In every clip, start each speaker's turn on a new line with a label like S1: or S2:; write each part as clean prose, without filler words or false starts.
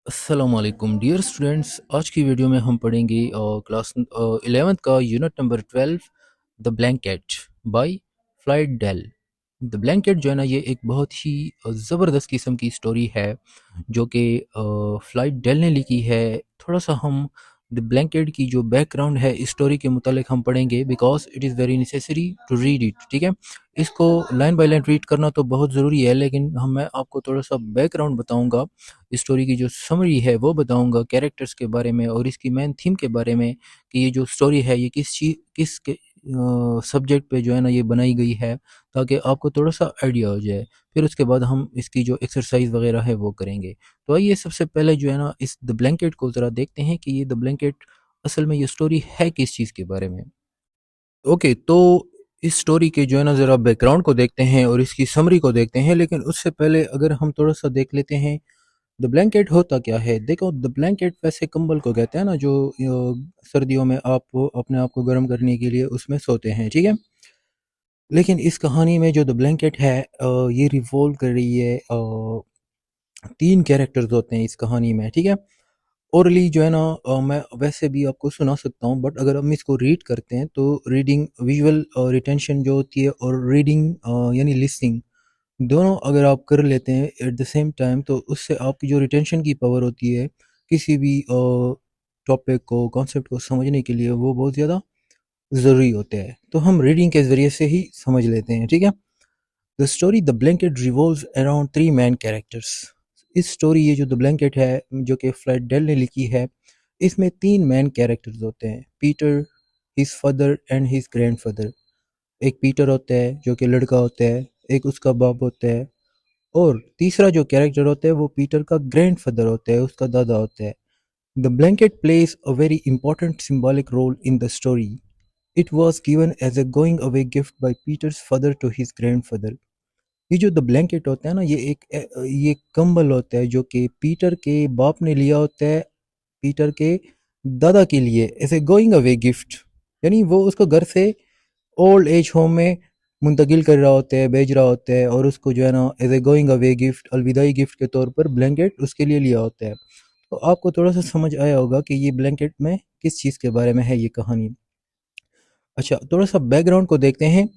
S1: अस्सलामुअलैकुम dear students. आज की वीडियो में हम पढ़ेंगे क्लास 11th का unit number 12 the blanket by Floyd Dell. The blanket जो है ना, ये एक बहुत ही ज़बरदस्त किस्म की स्टोरी है जो कि फ्लाइट डेल ने लिखी है। थोड़ा सा हम द ब्लैंकेट की जो बैकग्राउंड है इस स्टोरी के मुतालिक हम पढ़ेंगे because it is very necessary to read it. ठीक है, इसको लाइन बाय लाइन रीड करना तो बहुत ज़रूरी है, लेकिन मैं आपको थोड़ा सा बैकग्राउंड बताऊंगा, स्टोरी की जो समरी है वो बताऊंगा, कैरेक्टर्स के बारे में और इसकी मेन थीम के बारे में कि ये जो स्टोरी है ये किस चीज किस के सब्जेक्ट पे जो है ना ये बनाई गई है, ताकि आपको थोड़ा सा आइडिया हो जाए। फिर उसके बाद हम इसकी जो एक्सरसाइज वगैरह है वो करेंगे। तो आइए सबसे पहले जो है ना इस द ब्लैंकेट को ज़रा देखते हैं कि ये द ब्लैंकेट असल में ये स्टोरी है किस चीज़ के बारे में। ओके, तो इस स्टोरी के जो है ना ज़रा बैकग्राउंड को देखते हैं और इसकी समरी को देखते हैं, लेकिन उससे पहले अगर हम थोड़ा सा देख लेते हैं द ब्लैंकेट होता क्या है। देखो, द ब्लैंकेट वैसे कंबल को कहते हैं ना जो सर्दियों में आप अपने आप को गर्म करने के लिए उसमें सोते हैं। ठीक है, लेकिन इस कहानी में जो द ब्लैंकेट है ये रिवॉल्व कर रही है। तीन कैरेक्टर्स होते हैं इस कहानी में। ठीक है, ओरली जो है ना मैं वैसे भी आपको सुना सकता हूँ, बट अगर हम इसको रीड करते हैं तो रीडिंग विजुअल रिटेंशन जो होती है और रीडिंग यानी लिसनिंग, दोनों अगर आप कर लेते हैं एट द सेम टाइम तो उससे आपकी जो रिटेंशन की पावर होती है किसी भी टॉपिक को कॉन्सेप्ट को समझने के लिए वो बहुत ज़्यादा ज़रूरी होते हैं। तो हम रीडिंग के ज़रिए से ही समझ लेते हैं। ठीक है, the story the blanket revolves around three man characters. इस स्टोरी ये जो द ब्लैंकेट है जो कि फ्लैट डेल ने लिखी है, इसमें तीन मैन कैरेक्टर्स होते हैं, Peter, his father and his grandfather. एक पीटर होता है जो कि लड़का होता है, एक उसका बाप होता है, और तीसरा जो कैरेक्टर होता है वो पीटर का ग्रैंडफादर होता है, उसका दादा होता है। The blanket plays a very important symbolic role in the story. It was given as a going away gift by Peter's father to his grandfather. ये जो द ब्लैंकेट होता है ना, ये कंबल होता है जो कि पीटर के बाप ने लिया होता है पीटर के दादा के लिए as a going away gift. यानी वो उसको घर से ओल्ड एज होम में मुंतकिल कर रहा होता है, भेज रहा होता है, और उसको जो है ना as a going away gift, अलविदाई गिफ्ट के तौर पर ब्लैंकेट उसके लिए लिया होता है। तो आपको थोड़ा सा समझ आया होगा कि ये ब्लैंकेट में किस चीज़ के बारे में है ये कहानी। अच्छा, थोड़ा सा बैकग्राउंड को देखते हैं।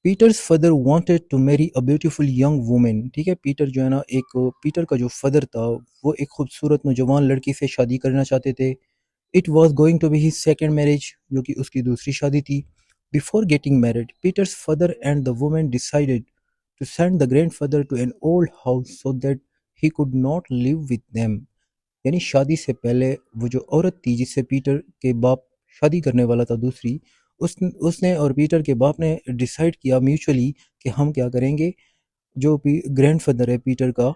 S1: Peter's father wanted to marry a beautiful young woman. ठीक है, पीटर जो है ना, एक पीटर का जो फादर था वो एक खूबसूरत नौजवान लड़की से शादी करना चाहते थे। It was going to be his second marriage, जो कि उसकी दूसरी शादी थी। Before getting married, Peter's father and the woman decided to send the grandfather to an old house so that he could not live with them. यानी शादी से पहले वो जो औरत थी जिससे पीटर के बाप शादी करने वाला था दूसरी, उसने और पीटर के बाप ने डिसाइड किया म्यूचुअली कि हम क्या करेंगे, जो ग्रैंडफादर है पीटर का,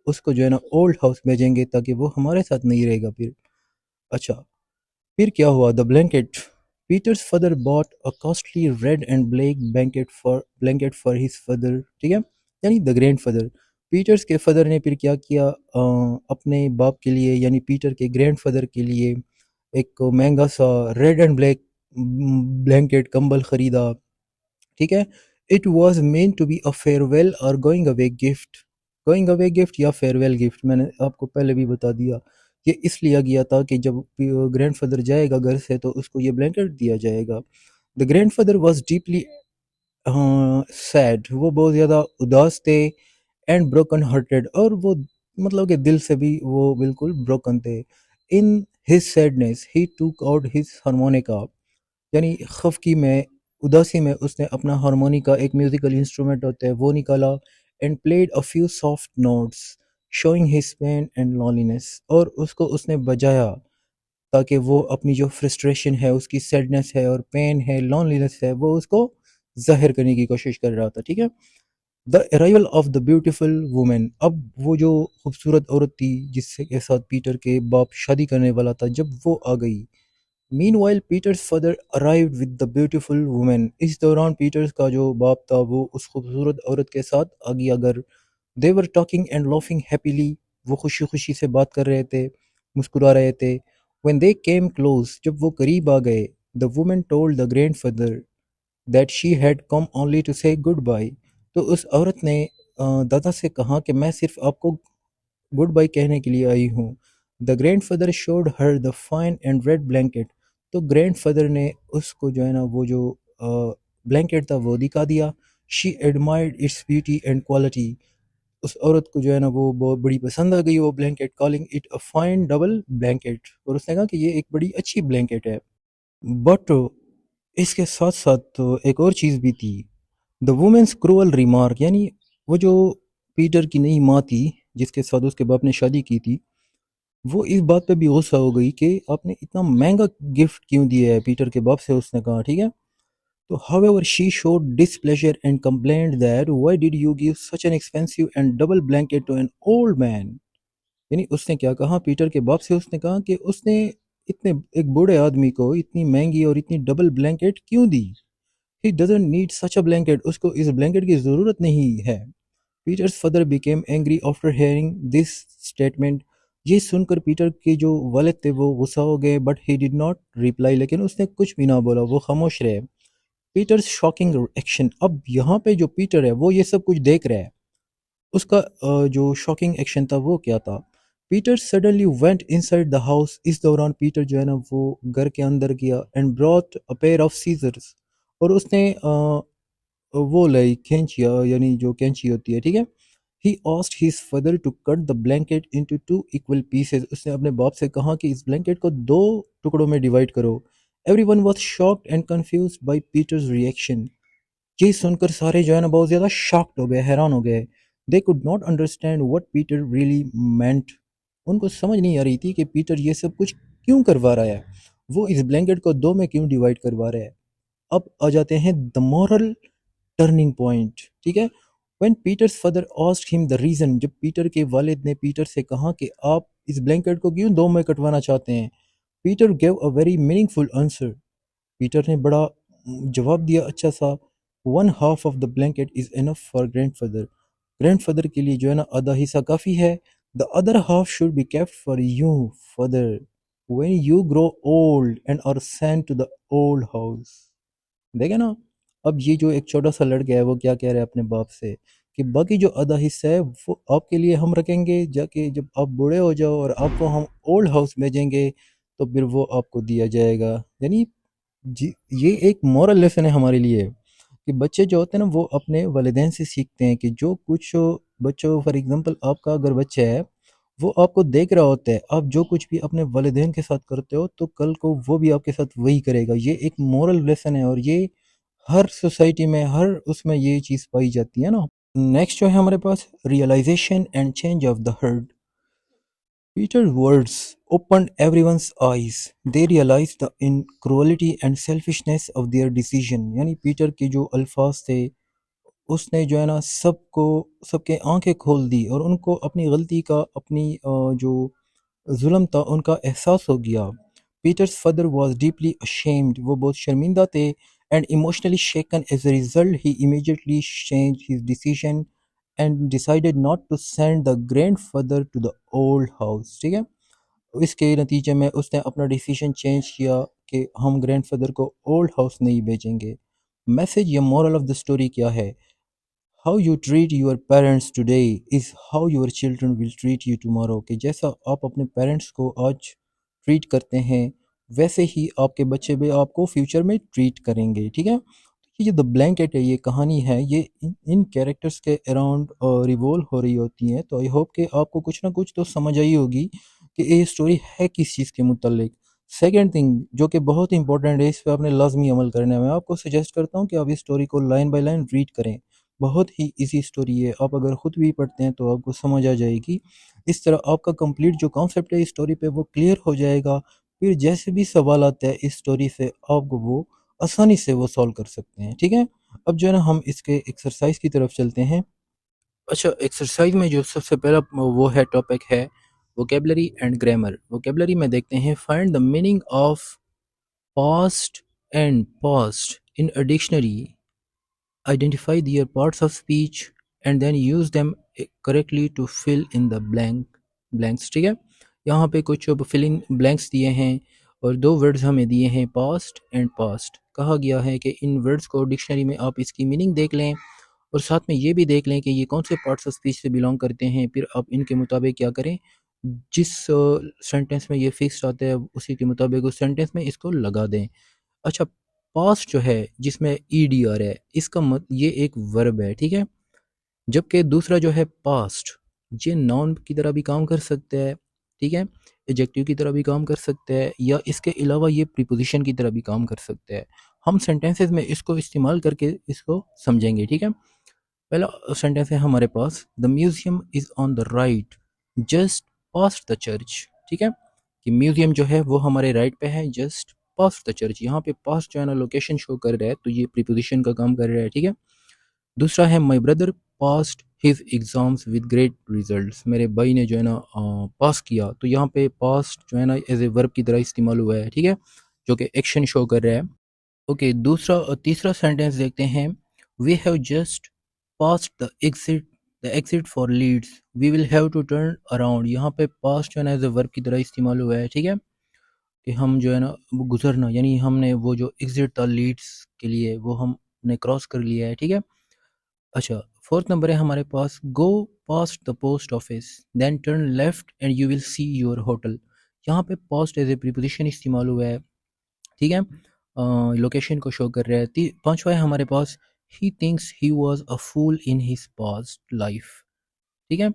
S1: उसको जो है ना ओल्ड हाउस भेजेंगे ताकि वो हमारे साथ नहीं रहेगा फिर। अच्छा, फिर क्या हुआ, the blanket. Peter's father bought a costly red and blanket for his father. ठीक है, यानी द ग्रैंडफादर। पीटर्स के फादर ने फिर क्या किया, अपने बाप के लिए यानी पीटर के ग्रैंडफादर के लिए एक महंगा सा रेड एंड ब्लैक ब्लैंकेट कंबल खरीदा। ठीक है, it was meant to be a farewell और going away gift. Going away gift या फेयरवेल गिफ्ट मैंने आपको पहले भी बता दिया। ये इसलिए गया था कि जब ग्रैंडफादर जाएगा घर से तो उसको ये ब्लैंकेट दिया जाएगा। The grandfather was deeply sad, वो बहुत ज़्यादा उदास थे, एंड ब्रोकन हार्टेड, और वो मतलब कि दिल से भी वो बिल्कुल ब्रोकन थे। इन हिज सैडनेस ही टूक आउट हिज हारमोनिका। यानी खफकी में, उदासी में उसने अपना हारमोनिका, एक म्यूजिकल इंस्ट्रूमेंट होता है, वो निकाला, and played a few soft notes showing his pain and loneliness, और उसको उसने बजाया ताकि वो अपनी जो फ्रस्ट्रेशन है, उसकी सैडनेस है और पेन है, लॉनलीनेस है, वो उसको जाहिर करने की कोशिश कर रहा था। ठीक है, the arrival of the beautiful women. अब वो जो खूबसूरत औरत थी जिससे के साथ पीटर के बाप शादी करने वाला था, जब वो आ गई, meanwhile Peter's father arrived with the beautiful woman. इस दौरान पीटर्स का जो बाप था वो उस खूबसूरत औरत के साथ आ गया घर। They were talking and laughing happily. वो खुशी खुशी से बात कर रहे थे, मुस्कुरा रहे थे। व्हेन दे केम क्लोज, जब वो करीब आ गए, the woman told the grandfather that she had come only to say goodbye. तो उस औरत ने दादा से कहा कि मैं सिर्फ आपको गुड बाय कहने के लिए आई हूँ। The grandfather showed her the fine and red blanket. तो ग्रैंडफादर ने उसको जो है ना वो जो ब्लैंकेट था वो दिखा दिया। She admired its beauty and quality. उस औरत को जो है ना वो बहुत बड़ी पसंद आ गई वो blanket, calling it a fine double blanket, और उसने कहा कि ये एक बड़ी अच्छी ब्लैंकेट है। बट इसके साथ साथ तो एक और चीज़ भी थी। द वुमेन्स क्रूअल रिमार्क, यानी वो जो पीटर की नई माँ थी जिसके साथ उसके बाप ने शादी की थी, वो इस बात पे भी गुस्सा हो गई कि आपने इतना महंगा गिफ्ट क्यों दिया है पीटर के बाप से, उसने कहा ठीक है। तो however she showed displeasure and complained that why did you give such an expensive and double blanket to an old man। यानी उसने क्या कहा पीटर के बाप से, उसने कहा कि उसने इतने एक बूढ़े आदमी को इतनी महंगी और इतनी डबल ब्लैंकेट क्यों दी। He doesn't need such a blanket, उसको इस ब्लैंकेट की ज़रूरत नहीं है। Peter's father became angry after hearing this statement. ये सुनकर पीटर के जो वालिद थे वो गुस्सा हो गए, but he did not reply, लेकिन उसने कुछ भी ना बोला, वो खामोश रहे। पीटर्स शॉकिंग एक्शन, अब यहाँ पे जो पीटर है वो ये सब कुछ देख रहा है, उसका जो शॉकिंग एक्शन था वो क्या था। Peter suddenly went inside the house. इस दौरान पीटर जो है ना वो घर के अंदर गया and brought a pair of scissors, और उसने वो लाई कैंचिया, यानी जो कैंची होती है ठीक है। He asked his father to cut the blanket into two equal pieces. उसने अपने बाप से कहा कि इस ब्लैंकेट को दो टुकड़ों में डिवाइड करो। Everyone was shocked and confused by Peter's reaction. ये सुनकर सारे जो है ना बहुत ज़्यादा शॉक्ड हो गए, हैरान हो गए। They could not understand what Peter really meant. उनको समझ नहीं आ रही थी कि पीटर ये सब कुछ क्यों करवा रहा है, वो इस ब्लैंकेट को दो में क्यों डिवाइड करवा रहा है। अब आ जाते हैं द मॉरल टर्निंग पॉइंट, ठीक है। When Peter's father asked him the reason, जब पीटर के वालिद ने पीटर से कहा कि आप इस ब्लैंकेट को क्यों दो में कटवाना चाहते हैं, Peter gave a very meaningful answer. Peter ने बड़ा जवाब दिया अच्छा सा। One half of the blanket is enough for grandfather. Grandfather के लिए जो है ना आधा हिस्सा काफ़ी है। The other half should be kept for you father when you grow old and are sent to the old house. देखे ना, अब ये जो एक छोटा सा लड़का है वो क्या कह रहा है अपने बाप से कि बाकी जो आधा हिस्सा है वो आपके लिए हम रखेंगे, जाके जब आप बूढ़े हो जाओ और आपको हम ओल्ड हाउस भेजेंगे तो फिर वो आपको दिया जाएगा। यानी जी, ये एक मॉरल लेसन है हमारे लिए कि बच्चे जो होते हैं ना वो अपने वालिदैन से सीखते हैं कि जो कुछ बच्चों, फॉर एग्जांपल आपका अगर बच्चा है वो आपको देख रहा होता है, आप जो कुछ भी अपने वालिदैन के साथ करते हो तो कल को वो भी आपके साथ वही करेगा। ये एक मॉरल लेसन है और ये हर सोसाइटी में, हर उसमें ये चीज़ पाई जाती है ना। नेक्स्ट जो है हमारे पास realization and change of the heart. Peter's words opened everyone's eyes. They realized the inequality and selfishness of their decision। यानी पीटर के जो अल्फाज थे उसने जो है ना सबको, सबके आंखें खोल दी और उनको अपनी गलती का, अपनी जो जुल्म था उनका एहसास हो गया। Peter's father was deeply ashamed, वो बहुत शर्मिंदा थे। And emotionally shaken as a result he immediately change his decision and decided not to send the grandfather to the old house, ठीक है। इसके नतीजे में उसने अपना डिसीजन चेंज किया कि हम ग्रैंडफादर को ओल्ड हाउस नहीं भेजेंगे। मैसेज या मोरल ऑफ द स्टोरी क्या है। How you treat your parents today is how your children will treat you tomorrow. कि जैसा आप अपने पेरेंट्स को आज ट्रीट करते हैं वैसे ही आपके बच्चे भी आपको फ्यूचर में ट्रीट करेंगे, ठीक है। ये जो द ब्लैंकेट है, ये कहानी है, ये इन कैरेक्टर्स के अराउंड रिवॉल्व हो रही होती है। तो आई होप कि आपको कुछ ना कुछ तो समझ आई होगी कि ये स्टोरी है किस चीज़ के मुतल्लिक। सेकेंड थिंग जो कि बहुत इंपॉर्टेंट है, इस पर आपने लाजमी अमल करना है। मैं आपको सजेस्ट करता हूँ कि आप इस स्टोरी को लाइन बाय लाइन रीड करें। बहुत ही इजी स्टोरी है, आप अगर ख़ुद भी पढ़ते हैं तो आपको समझ आ जाएगी। इस तरह आपका कंप्लीट जो कॉन्सेप्ट है इस स्टोरी पे वो क्लियर हो जाएगा। फिर जैसे भी सवाल आते हैं इस स्टोरी से आपको वो आसानी से वो सॉल्व कर सकते हैं, ठीक है। अब जो है ना हम इसके एक्सरसाइज की तरफ चलते हैं। अच्छा, एक्सरसाइज में जो सबसे पहला वो है टॉपिक है वोकेबलरी एंड ग्रामर। वोकेबलरी में देखते हैं find the meaning of past and past in a dictionary, identify their parts of speech and then use them correctly to fill in the blanks, ठीक है। यहाँ पे कुछ फिल इन ब्लैंक्स दिए हैं और दो वर्ड्स हमें दिए हैं पास्ट एंड पास्ट। कहा गया है कि इन वर्ड्स को डिक्शनरी में आप इसकी मीनिंग देख लें और साथ में ये भी देख लें कि ये कौन से पार्ट्स ऑफ स्पीच से बिलोंग करते हैं, फिर आप इनके मुताबिक क्या करें, जिस सेंटेंस में ये फिक्स्ड आता है उसी के मुताबिक उस सेंटेंस में इसको लगा दें। अच्छा, पास्ट जो है जिसमें ईडी आ रहा है इसका मत ये एक वर्ब है, ठीक है। जबकि दूसरा जो है पास्ट, ये नाउन की तरह भी काम कर सकता है, ठीक है, एडजेक्टिव की तरह भी काम कर सकता है, या इसके अलावा ये प्रीपोजिशन की तरह भी काम कर सकता है। हम सेंटेंसेस में इसको इस्तेमाल करके इसको समझेंगे, ठीक है। पहला सेंटेंस है हमारे पास, the museum is on the right just past the church, ठीक है, कि म्यूजियम जो है वो हमारे राइट पे है जस्ट पास्ट द चर्च। यहाँ पे पास्ट जो है ना लोकेशन शो कर रहा है, तो ये प्रीपोजिशन का काम कर रहा है, ठीक है। दूसरा है my brother past his exams with great results, मेरे भाई ने जो है ना पास किया, तो यहाँ पे पास्ट जो है ना एज ए वर्ब की तरह इस्तेमाल हुआ है, ठीक है, जो कि एक्शन शो कर रहा है। ओके, तीसरा सेंटेंस देखते हैं, we have just past the exit for Leeds we will have to turn around. यहाँ पे पास्ट जो है ना एज ए वर्ब की तरह इस्तेमाल हुआ है, ठीक है, कि हम जो है ना वो गुजरना, यानी हमने वो जो एग्जिट था लीड्स के लिए वो हमने क्रॉस कर लिया है, ठीक है। अच्छा, फोर्थ नंबर है हमारे पास, go past the post office then turn left and you will see your hotel. यहाँ पे पास्ट एज ए प्रीपोजिशन इस्तेमाल हुआ है, ठीक है, लोकेशन को शो कर रहा है। पांचवा है हमारे पास, he thinks he was a fool in his past life, ठीक है,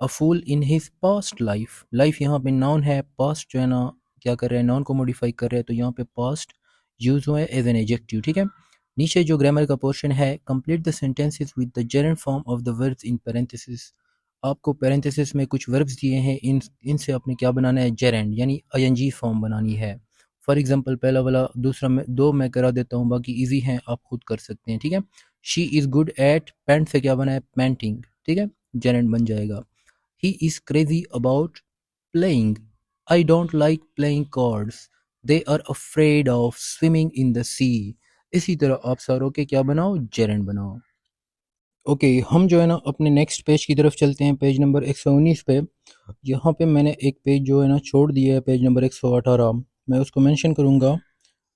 S1: a fool in his past life. Life यहाँ पे नाउन है, पास्ट जो है ना क्या कर रहे हैं, नाउन को मॉडिफाई कर रहे हैं, तो यहाँ पे पास्ट यूज हुआ है एज एन एडजेक्टिव, ठीक है। नीचे जो ग्रामर का पोर्शन है, complete the sentences with the Geraint form of the verbs in parenthesis. आपको पैरेंथेसिस में कुछ वर्ब्स दिए हैं, इनसे आपने क्या बनाना है, जेरेंट यानी आईएनजी फॉर्म बनानी है। फॉर एग्जांपल पहला वाला, दूसरा में दो मैं करा देता हूँ, बाकी इजी हैं, आप खुद कर सकते हैं, ठीक है। She is good at paint से क्या बना है, पेंटिंग, ठीक है, जेरेंट बन जाएगा। He is crazy about playing, I don't like playing cards, they are afraid of swimming in the sea. इसी तरह आप सारों के क्या बनाओ, जेरेंट बनाओ। ओके, हम जो है ना अपने नेक्स्ट पेज की तरफ चलते हैं, पेज नंबर 119 पे। यहाँ पे मैंने एक पेज जो है ना छोड़ दिया है, पेज नंबर 118। मैं उसको मेंशन करूँगा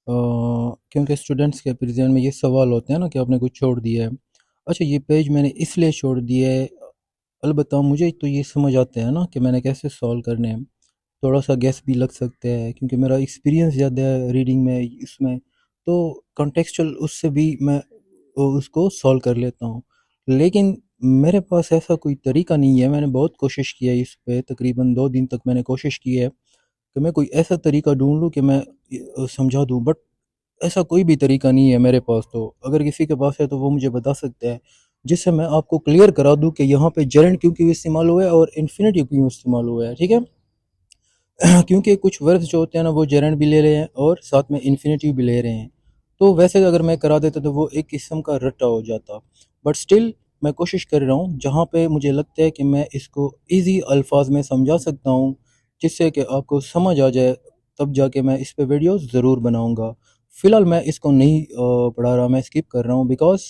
S1: क्योंकि स्टूडेंट्स के प्रेजेंट में ये सवाल होते हैं ना कि आपने कुछ छोड़ दिया है। अच्छा, ये पेज मैंने इसलिए छोड़ दिया है, अलबत्ता मुझे तो ये समझ आता है ना कि मैंने कैसे सॉल्व करने हैं। थोड़ा सा गैस भी लग सकता है क्योंकि मेरा एक्सपीरियंस ज़्यादा है रीडिंग में इसमें, तो कॉन्टेक्चुअल उससे भी मैं उसको सॉल्व कर लेता हूँ। लेकिन मेरे पास ऐसा कोई तरीका नहीं है, मैंने बहुत कोशिश की है इस पे, तकरीबन 2 दिन तक मैंने कोशिश की है कि मैं कोई ऐसा तरीका ढूंढ लूँ कि मैं समझा दूँ, बट ऐसा कोई भी तरीका नहीं है मेरे पास। तो अगर किसी के पास है तो वो मुझे बता सकते हैं, जिससे मैं आपको क्लियर करा दूँ कि यहाँ पे जेरेंट क्यों क्यों इस्तेमाल हुआ है और इन्फिनेटिव क्यों इस्तेमाल हुआ है, ठीक है। क्योंकि कुछ वर्ड्स जो होते हैं ना वो जेरेंट भी ले रहे हैं और साथ में इन्फिनेटिव भी ले रहे हैं, तो वैसे अगर मैं करा देता तो वो एक किस्म का रट्टा हो जाता। बट स्टिल मैं कोशिश कर रहा हूँ जहाँ पे मुझे लगता है कि मैं इसको इजी अल्फाज में समझा सकता हूँ, जिससे कि आपको समझ आ जाए, तब जाके मैं इस पे वीडियो ज़रूर बनाऊँगा। फ़िलहाल मैं इसको नहीं पढ़ा रहा, मैं स्किप कर रहा हूँ, बिकॉज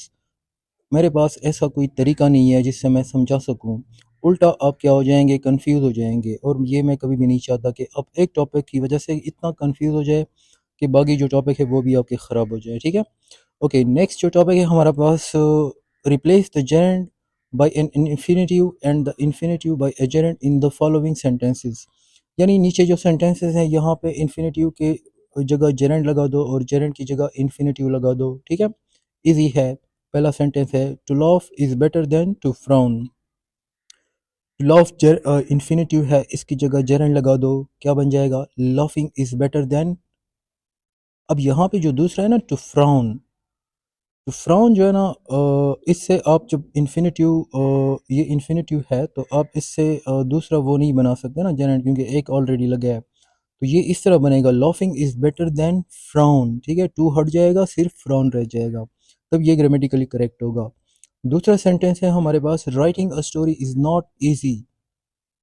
S1: मेरे पास ऐसा कोई तरीका नहीं है जिससे मैं समझा सकूं। उल्टा आप क्या हो जाएंगे, कंफ्यूज हो जाएंगे, और ये मैं कभी भी नहीं चाहता कि आप एक टॉपिक की वजह से इतना कंफ्यूज हो जाए कि बाकी जो टॉपिक है वो भी आपके ख़राब हो जाए, ठीक है। ओके, नेक्स्ट जो टॉपिक है हमारा पास, replace the gerund by an infinitive and the infinitive by a gerund in the following sentences. यानी नीचे जो सेंटेंसेस हैं यहाँ पे इन्फिनेटिव के जगह जेरेंट लगा दो और जेरेंट की जगह इन्फिनेटिव लगा दो, ठीक है, इजी है। पहला सेंटेंस है, to laugh is better than to frown. To laugh infinitive है, इसकी जगह जेरन लगा दो, क्या बन जाएगा, लाफिंग इज बेटर देन। अब यहाँ पे जो दूसरा है ना, टू फ्राउन, तो फ्राउन जो है ना इससे आप जब ये इन्फिनेटिव है तो आप इससे दूसरा वो नहीं बना सकते ना जेनेट, क्योंकि एक ऑलरेडी लगा है। तो ये इस तरह बनेगा, laughing is better then frown, ठीक है, टू हट जाएगा, सिर्फ फ्राउन रह जाएगा, तब ये ग्रामेटिकली करेक्ट होगा। दूसरा सेंटेंस है हमारे पास, writing a story is not easy.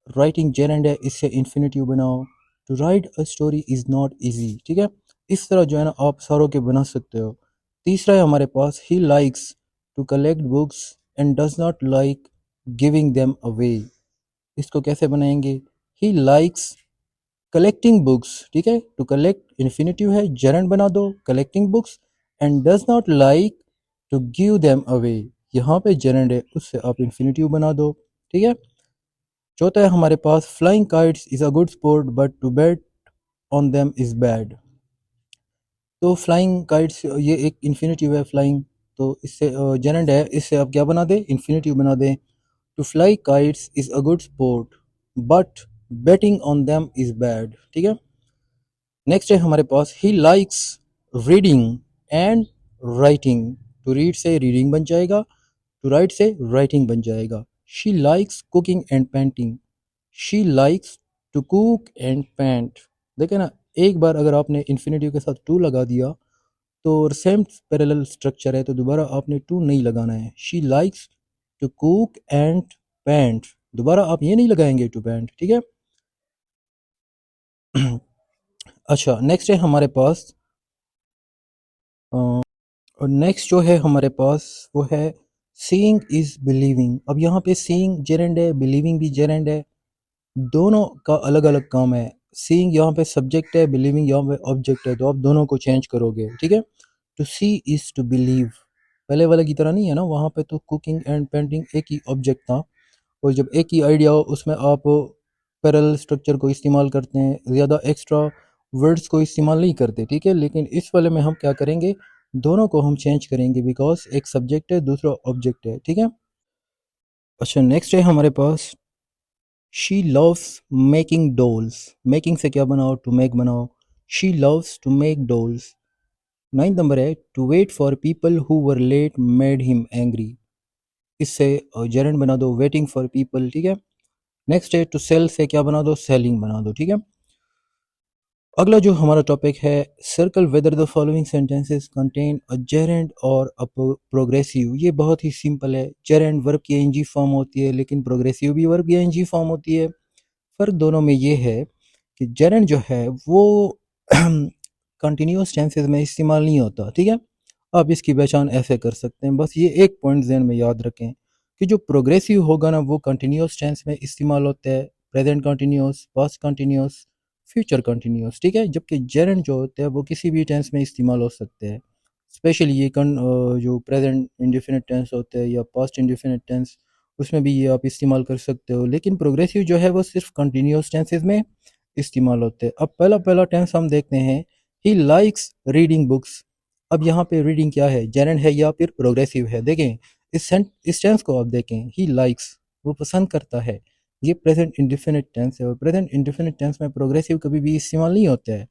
S1: Writing gerund है, इससे इन्फिनेटिव बनाओ, to write a story is not easy, ठीक है। इस तरह जो है ना आप सारों के बना सकते हो। तीसरा है हमारे पास, he likes to collect books and does not like giving them away. इसको कैसे बनाएंगे, ही लाइक्स कलेक्टिंग बुक्स, ठीक है, टू कलेक्ट इन्फिनेटिव है, जेरेंड बना दो collecting books, and does not like to give them away, यहाँ पे जेरेंड है, उससे आप इन्फिनेटिव बना दो, ठीक है। चौथा है हमारे पास flying kites is a good sport but to bet on them is bad. तो फ्लाइंग काइट्स ये एक इन्फिनेटिव है फ्लाइंग, तो इससे जेरेंड है, इससे आप क्या बना दें, इन्फिनेटिव बना दें। To fly kites is a good sport but betting on them is bad. ठीक है। नेक्स्ट है हमारे पास he likes reading and writing. To read से रीडिंग बन जाएगा, टू राइट से राइटिंग बन जाएगा। She likes cooking and painting. She likes to cook and paint. देखे ना, एक बार अगर आपने इन्फिनेटिव के साथ टू लगा दिया तो सेम पैरेलल स्ट्रक्चर है, तो दोबारा आपने टू नहीं लगाना है। She likes to cook and paint, दोबारा आप ये नहीं लगाएंगे टू पेंट। ठीक है। अच्छा, नेक्स्ट है हमारे पास और नेक्स्ट जो है हमारे पास वो है सीइंग इज बिलीविंग। अब यहाँ पे सीइंग जेरेंड है, बिलीविंग भी जेरेंड है, दोनों का अलग अलग काम है। सीइंग यहाँ पे सब्जेक्ट है, बिलीविंग यहाँ पे ऑब्जेक्ट है, तो आप दोनों को चेंज करोगे। ठीक है। To see is to believe, पहले वाले की तरह नहीं है ना, वहाँ पे तो कुकिंग एंड पेंटिंग एक ही ऑब्जेक्ट था, और जब एक ही आइडिया हो उसमें आप पैरेलल स्ट्रक्चर को इस्तेमाल करते हैं, ज़्यादा एक्स्ट्रा वर्ड्स को इस्तेमाल नहीं करते। ठीक है। लेकिन इस वाले में हम क्या करेंगे, दोनों को हम चेंज करेंगे, बिकॉज एक सब्जेक्ट है दूसरा ऑब्जेक्ट है। ठीक है। अच्छा, नेक्स्ट है हमारे पास she loves making dolls. Making से क्या बनाओ, टू मेक बनाओ। She loves to make dolls. Ninth number है to wait for people who were late made him angry. इससे जेरेंड बना दो, वेटिंग फॉर पीपल। ठीक है। नेक्स्ट है टू सेल से क्या बना दो, सेलिंग बना दो। ठीक है। अगला जो हमारा टॉपिक है, circle whether the following sentences contain a gerund और अ प्रोग्रेसिव। ये बहुत ही सिंपल है। जेरेंड वर्ब की एनजी फॉर्म होती है, लेकिन प्रोग्रेसिव भी वर्ब की एनजी फॉर्म होती है। फ़र्क दोनों में ये है कि जेरेंड जो है वो कंटिन्यूस टेंसेस में इस्तेमाल नहीं होता। ठीक है। आप इसकी पहचान ऐसे कर सकते हैं, बस ये एक पॉइंट ज़हन में याद रखें कि जो प्रोग्रेसिव होगा ना वो कंटिन्यूस टेंस में इस्तेमाल होता है, present continuous, past continuous, future continuous. ठीक है। जबकि जेरेंड जो होते हैं वो किसी भी टेंस में इस्तेमाल हो सकते हैं, स्पेशली ये जो प्रेजेंट इंडेफिनिट टेंस होते हैं या पास्ट इंडेफिनिट टेंस, उसमें भी ये आप इस्तेमाल कर सकते हो। लेकिन प्रोग्रेसिव जो है वो सिर्फ कंटिन्यूस टेंसेज में इस्तेमाल होते हैं। अब पहला पहला टेंस हम देखते हैं, ही लाइक्स रीडिंग बुक्स। अब यहाँ पे रीडिंग क्या है, जेरेंड है या फिर प्रोग्रेसिव है। देखें इस टेंस को आप देखें, ही लाइक्स वो पसंद करता है, ये प्रेजेंट इंडेफिनिट टेंस है, और प्रेजेंट इंडेफिनिट टेंस में प्रोग्रेसिव कभी भी इस्तेमाल नहीं होता है।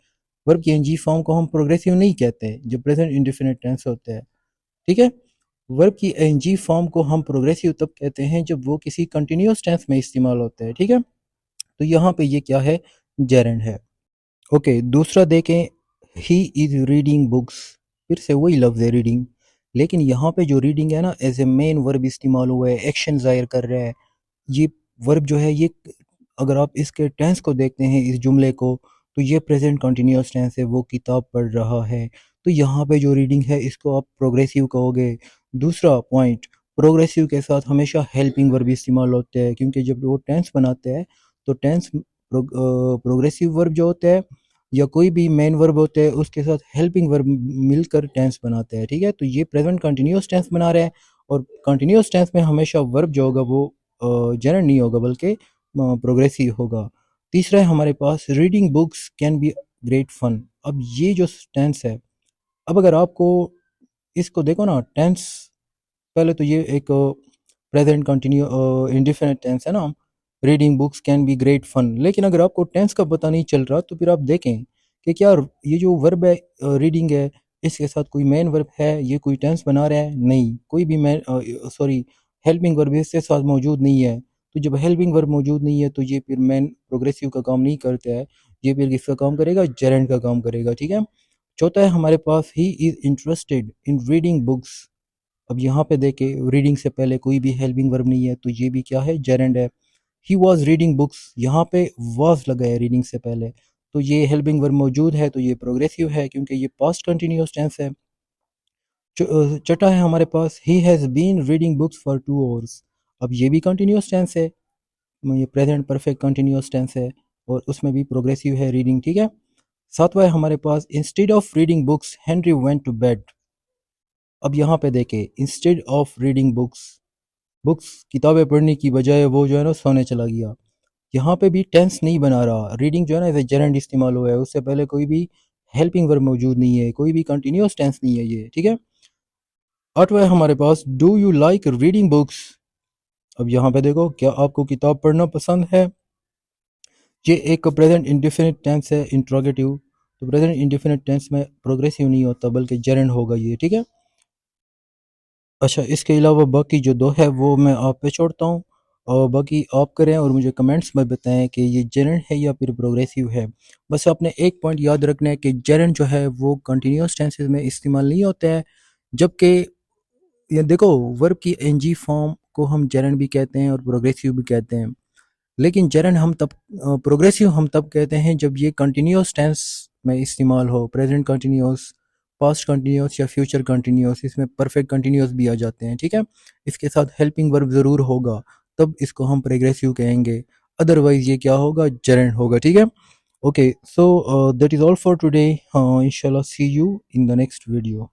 S1: वर्ब की एनजी फॉर्म को हम प्रोग्रेसिव नहीं कहते जो प्रेजेंट इंडेफिनिट टेंस होता है। ठीक है। वर्ब की एनजी फॉर्म को हम प्रोग्रेसिव तब कहते हैं जब वो किसी कंटिन्यूस टेंस में इस्तेमाल होता है। ठीक है। तो यहाँ पे ये क्या है, जेरेंड है। ओके, दूसरा देखें, ही इज रीडिंग बुक्स। फिर से वही लफ्ज़ है रीडिंग, लेकिन यहाँ पे जो रीडिंग है ना एज ए मेन वर्ब इस्तेमाल हुआ है, एक्शन जाहिर कर रहा है। ये वर्ब जो है ये, अगर आप इसके टेंस को देखते हैं इस जुमले को, तो ये प्रेजेंट कंटिन्यूस टेंस है, वो किताब पढ़ रहा है। तो यहाँ पे जो रीडिंग है इसको आप प्रोग्रेसिव कहोगे। दूसरा पॉइंट, प्रोग्रेसिव के साथ हमेशा हेल्पिंग वर्ब इस्तेमाल होते हैं, क्योंकि जब वो टेंस बनाते हैं तो टेंस प्रोग्रेसिव वर्ब जो होता है या कोई भी मेन वर्ब होता है उसके साथ हेल्पिंग वर्ब मिलकर टेंस बनाते हैं। ठीक है। तो ये प्रेजेंट कंटिन्यूस टेंस बना रहे हैं, और कंटिन्यूस टेंस में हमेशा वर्ब जो होगा वो जेनर नहीं होगा बल्कि प्रोग्रेसिव होगा। तीसरा है हमारे पास, reading books can be great fun. अब ये जो टेंस है, अब अगर आपको इसको देखो ना टेंस, पहले तो ये एक प्रेजेंट कंटिन्यू इंडिफिनिट टेंस है ना, reading books can be great fun. लेकिन अगर आपको टेंस का पता नहीं चल रहा तो फिर आप देखें कि क्या ये जो वर्ब है रीडिंग है, इसके साथ कोई मेन वर्ब है, ये कोई टेंस बना रहा है, नहीं, कोई भी मेन सॉरी हेल्पिंग वर्ब इसके साथ मौजूद नहीं है। तो जब हेल्पिंग वर्ब मौजूद नहीं है तो ये फिर मेन प्रोग्रेसिव का काम नहीं करता है, ये फिर किसका काम करेगा, जेरेंड का काम करेगा। ठीक है। चौथा है हमारे पास, he is interested in reading books. अब यहाँ पे देखे रीडिंग से पहले कोई भी हेल्पिंग वर्ब नहीं है, तो ये भी क्या है, जेरेंड है। ही वॉज रीडिंग बुक्स, यहाँ पे वॉज लगा है रीडिंग से पहले, तो ये हेल्पिंग वर्ब मौजूद है, तो ये प्रोग्रेसिव है क्योंकि ये पास्ट कंटिन्यूस टेंस है। छठा है हमारे पास, he has been reading books for 2 hours. अब ये भी कंटिन्यूस टेंस है, ये प्रेजेंट परफेक्ट कंटिन्यूस टेंस है, और उसमें भी प्रोग्रेसिव है रीडिंग। ठीक है। सातवां है हमारे पास, instead of reading books Henry went to bed. अब यहाँ पे देखे, instead of reading books, books किताबें पढ़ने की बजाय वो जो है ना सोने चला गया। यहाँ पे भी टेंस नहीं बना रहा, रीडिंग जो है ना एज ए जेरेंड इस्तेमाल हुआ है, उससे पहले कोई भी हेल्पिंग वर्ब मौजूद नहीं है, कोई भी कंटिन्यूस टेंस नहीं है ये, ठीक है। आठवां है हमारे पास do you like reading books. अब यहाँ पे देखो, क्या आपको किताब पढ़ना पसंद है। ये एक प्रेजेंट इंडिफिनिट टेंस है, इंट्रोगेटिव। तो प्रेजेंट इंडिफिनिट टेंस में प्रोग्रेसिव नहीं होता बल्कि जेरेंड होगा ये, ठीक है। अच्छा, इसके अलावा बाकी जो दो है वो मैं आप पे छोड़ता हूँ, और बाकी आप करें और मुझे कमेंट्स में बताएं कि ये जेरेंड है या फिर प्रोग्रेसिव है। बस आपने एक पॉइंट याद रखना है कि जेरेंड जो है वो कंटिन्यूस टेंसेस में इस्तेमाल नहीं होता है, जबकि ये देखो, वर्ब की एनजी फॉर्म को हम जेरेंड भी कहते हैं और प्रोग्रेसिव भी कहते हैं, लेकिन जेरेंड हम तब प्रोग्रेसिव हम तब कहते हैं जब ये कंटिन्यूस टेंस में इस्तेमाल हो, प्रेजेंट कंटिन्यूस, पास्ट कंटिन्यूस या फ्यूचर कंटिन्यूस, इसमें परफेक्ट कंटिन्यूस भी आ जाते हैं, ठीक है। इसके साथ हेल्पिंग वर्ब ज़रूर होगा, तब इसको हम प्रोग्रेसिव कहेंगे, अदरवाइज ये क्या होगा, जेरेंड होगा, ठीक है। Okay, so that is all for today, इंशाल्लाह see you in the next video.